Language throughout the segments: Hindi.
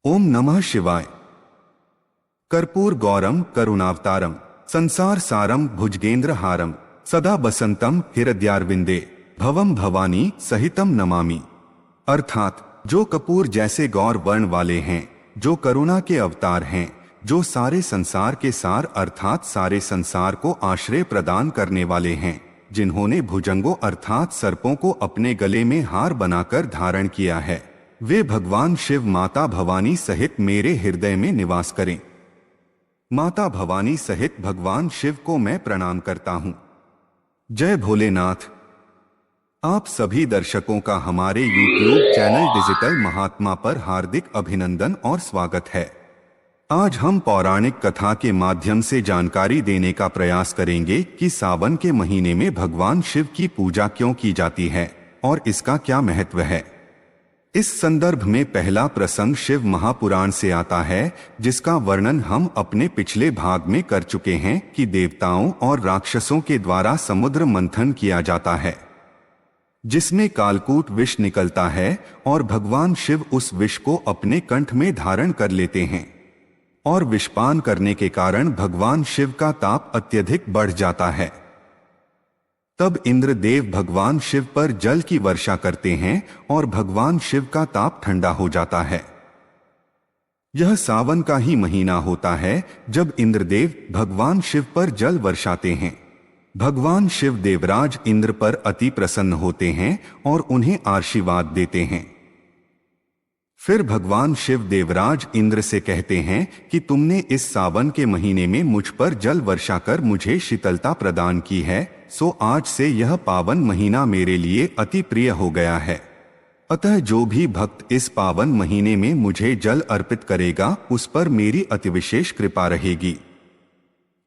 ओम नमः शिवाय। कर्पूर गौरम करुणावतारम संसार सारम भुजगेंद्र हारम सदा बसंतम हृदयारविंदे भवम भवानी सहितम नमामि। अर्थात जो कपूर जैसे गौर वर्ण वाले हैं, जो करुणा के अवतार हैं, जो सारे संसार के सार अर्थात सारे संसार को आश्रय प्रदान करने वाले हैं, जिन्होंने भुजंगों अर्थात सर्पों को अपने गले में हार बनाकर धारण किया है, वे भगवान शिव माता भवानी सहित मेरे हृदय में निवास करें। माता भवानी सहित भगवान शिव को मैं प्रणाम करता हूं। जय भोलेनाथ। आप सभी दर्शकों का हमारे YouTube चैनल डिजिटल महात्मा पर हार्दिक अभिनंदन और स्वागत है। आज हम पौराणिक कथा के माध्यम से जानकारी देने का प्रयास करेंगे कि सावन के महीने में भगवान शिव की पूजा क्यों की जाती है और इसका क्या महत्व है। इस संदर्भ में पहला प्रसंग शिव महापुराण से आता है, जिसका वर्णन हम अपने पिछले भाग में कर चुके हैं कि देवताओं और राक्षसों के द्वारा समुद्र मंथन किया जाता है, जिसमें कालकूट विष निकलता है और भगवान शिव उस विष को अपने कंठ में धारण कर लेते हैं और विषपान करने के कारण भगवान शिव का ताप अत्यधिक बढ़ जाता है। तब इंद्रदेव भगवान शिव पर जल की वर्षा करते हैं और भगवान शिव का ताप ठंडा हो जाता है। यह सावन का ही महीना होता है जब इंद्रदेव भगवान शिव पर जल वर्षाते हैं। भगवान शिव देवराज इंद्र पर अति प्रसन्न होते हैं और उन्हें आशीर्वाद देते हैं। फिर भगवान शिव देवराज इंद्र से कहते हैं कि तुमने इस सावन के महीने में मुझ पर जल वर्षा कर मुझे शीतलता प्रदान की है, सो आज से यह पावन महीना मेरे लिए अति प्रिय हो गया है। अतः जो भी भक्त इस पावन महीने में मुझे जल अर्पित करेगा उस पर मेरी अतिविशेष कृपा रहेगी।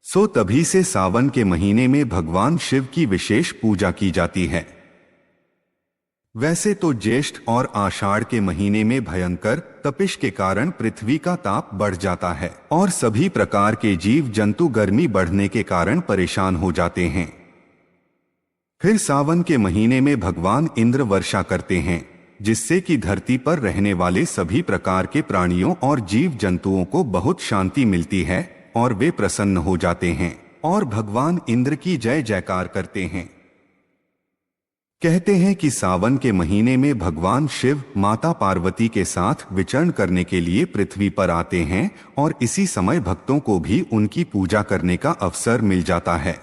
सो तभी से सावन के महीने में भगवान शिव की विशेष पूजा की जाती है। वैसे तो ज्येष्ठ और आषाढ़ के महीने में भयंकर तपिश के कारण पृथ्वी का ताप बढ़ जाता है और सभी प्रकार के जीव जंतु गर्मी बढ़ने के कारण परेशान हो जाते हैं। फिर सावन के महीने में भगवान इंद्र वर्षा करते हैं, जिससे कि धरती पर रहने वाले सभी प्रकार के प्राणियों और जीव जंतुओं को बहुत शांति मिलती है और वे प्रसन्न हो जाते हैं और भगवान इंद्र की जय जयकार करते हैं। कहते हैं कि सावन के महीने में भगवान शिव माता पार्वती के साथ विचरण करने के लिए पृथ्वी पर आते हैं और इसी समय भक्तों को भी उनकी पूजा करने का अवसर मिल जाता है।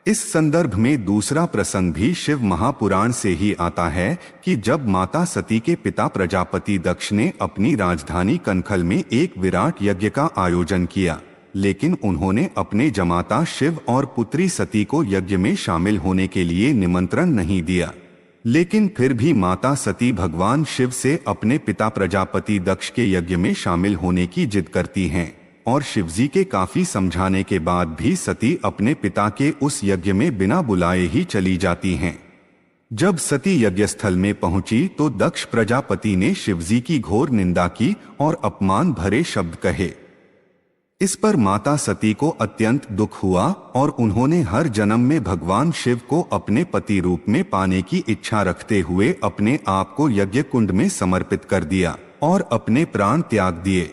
इस संदर्भ में दूसरा प्रसंग भी शिव महापुराण से ही आता है कि जब माता सती के पिता प्रजापति दक्ष ने अपनी राजधानी कनखल में एक विराट यज्ञ का आयोजन किया, लेकिन उन्होंने अपने जमाता शिव और पुत्री सती को यज्ञ में शामिल होने के लिए निमंत्रण नहीं दिया। लेकिन फिर भी माता सती भगवान शिव से अपने पिता प्रजापति दक्ष के यज्ञ में शामिल होने की जिद करती हैं और शिवजी के काफी समझाने के बाद भी सती अपने पिता के उस यज्ञ में बिना बुलाए ही चली जाती हैं। जब सती यज्ञस्थल में पहुंची तो दक्ष प्रजापति ने शिवजी की घोर निंदा की और अपमान भरे शब्द कहे। इस पर माता सती को अत्यंत दुख हुआ और उन्होंने हर जन्म में भगवान शिव को अपने पति रूप में पाने की इच्छा रखते हुए अपने आप को यज्ञ कुंड में समर्पित कर दिया और अपने प्राण त्याग दिए।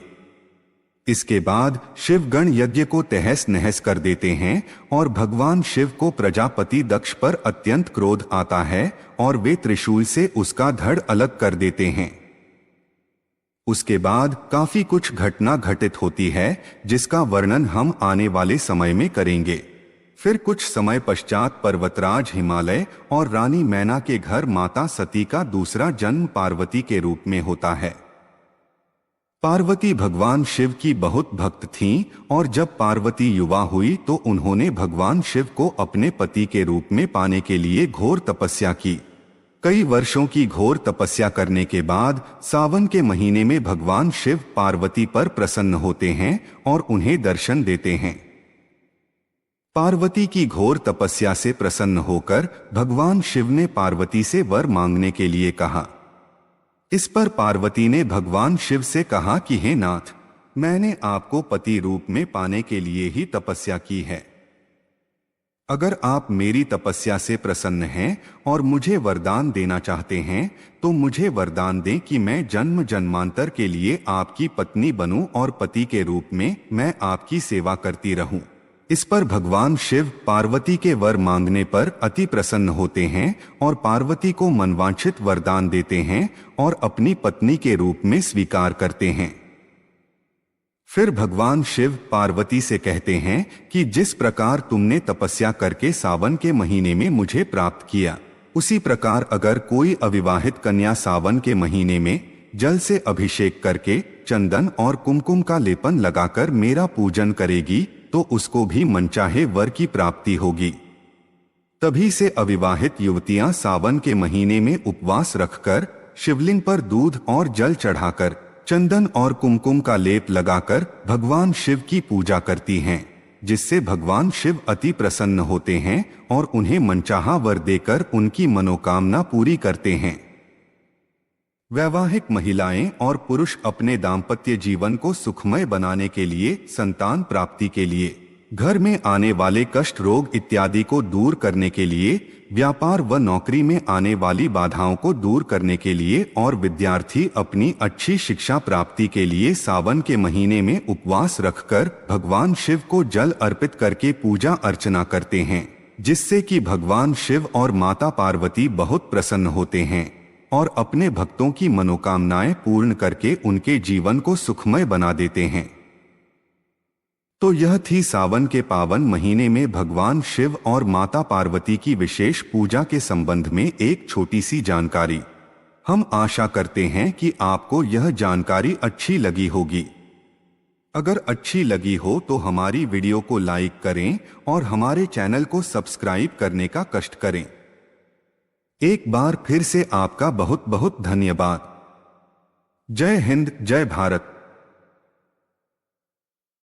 इसके बाद शिवगण यज्ञ को तहस नहस कर देते हैं और भगवान शिव को प्रजापति दक्ष पर अत्यंत क्रोध आता है और वे त्रिशूल से उसका धड़ अलग कर देते हैं। उसके बाद काफी कुछ घटना घटित होती है, जिसका वर्णन हम आने वाले समय में करेंगे। फिर कुछ समय पश्चात पर्वतराज हिमालय और रानी मैना के घर माता सती का दूसरा जन्म पार्वती के रूप में होता है। पार्वती भगवान शिव की बहुत भक्त थीं और जब पार्वती युवा हुई तो उन्होंने भगवान शिव को अपने पति के रूप में पाने के लिए घोर तपस्या की। कई वर्षों की घोर तपस्या करने के बाद सावन के महीने में भगवान शिव पार्वती पर प्रसन्न होते हैं और उन्हें दर्शन देते हैं। पार्वती की घोर तपस्या से प्रसन्न होकर भगवान शिव ने पार्वती से वर मांगने के लिए कहा। इस पर पार्वती ने भगवान शिव से कहा कि हे नाथ, मैंने आपको पति रूप में पाने के लिए ही तपस्या की है। अगर आप मेरी तपस्या से प्रसन्न हैं और मुझे वरदान देना चाहते हैं तो मुझे वरदान दें कि मैं जन्म जन्मांतर के लिए आपकी पत्नी बनूं और पति के रूप में मैं आपकी सेवा करती रहूं। इस पर भगवान शिव पार्वती के वर मांगने पर अति प्रसन्न होते हैं और पार्वती को मनवांछित वरदान देते हैं और अपनी पत्नी के रूप में स्वीकार करते हैं। फिर भगवान शिव पार्वती से कहते हैं कि जिस प्रकार तुमने तपस्या करके सावन के महीने में मुझे प्राप्त किया, उसी प्रकार अगर कोई अविवाहित कन्या सावन के महीने में जल से अभिषेक करके चंदन और कुमकुम का लेपन लगाकर मेरा पूजन करेगी तो उसको भी मनचाहे वर की प्राप्ति होगी। तभी से अविवाहित युवतियां सावन के महीने में उपवास रखकर शिवलिंग पर दूध और जल चढ़ाकर चंदन और कुमकुम का लेप लगाकर भगवान शिव की पूजा करती हैं, जिससे भगवान शिव अति प्रसन्न होते हैं और उन्हें मनचाहा वर देकर उनकी मनोकामना पूरी करते हैं। वैवाहिक महिलाएं और पुरुष अपने दाम्पत्य जीवन को सुखमय बनाने के लिए, संतान प्राप्ति के लिए, घर में आने वाले कष्ट रोग इत्यादि को दूर करने के लिए, व्यापार व नौकरी में आने वाली बाधाओं को दूर करने के लिए और विद्यार्थी अपनी अच्छी शिक्षा प्राप्ति के लिए सावन के महीने में उपवास रखकर भगवान शिव को जल अर्पित करके पूजा अर्चना करते हैं, जिससे कि भगवान शिव और माता पार्वती बहुत प्रसन्न होते हैं और अपने भक्तों की मनोकामनाएं पूर्ण करके उनके जीवन को सुखमय बना देते हैं। तो यह थी सावन के पावन महीने में भगवान शिव और माता पार्वती की विशेष पूजा के संबंध में एक छोटी सी जानकारी। हम आशा करते हैं कि आपको यह जानकारी अच्छी लगी होगी। अगर अच्छी लगी हो तो हमारी वीडियो को लाइक करें और हमारे चैनल को सब्सक्राइब करने का कष्ट करें। एक बार फिर से आपका बहुत बहुत धन्यवाद। जय हिंद, जय भारत।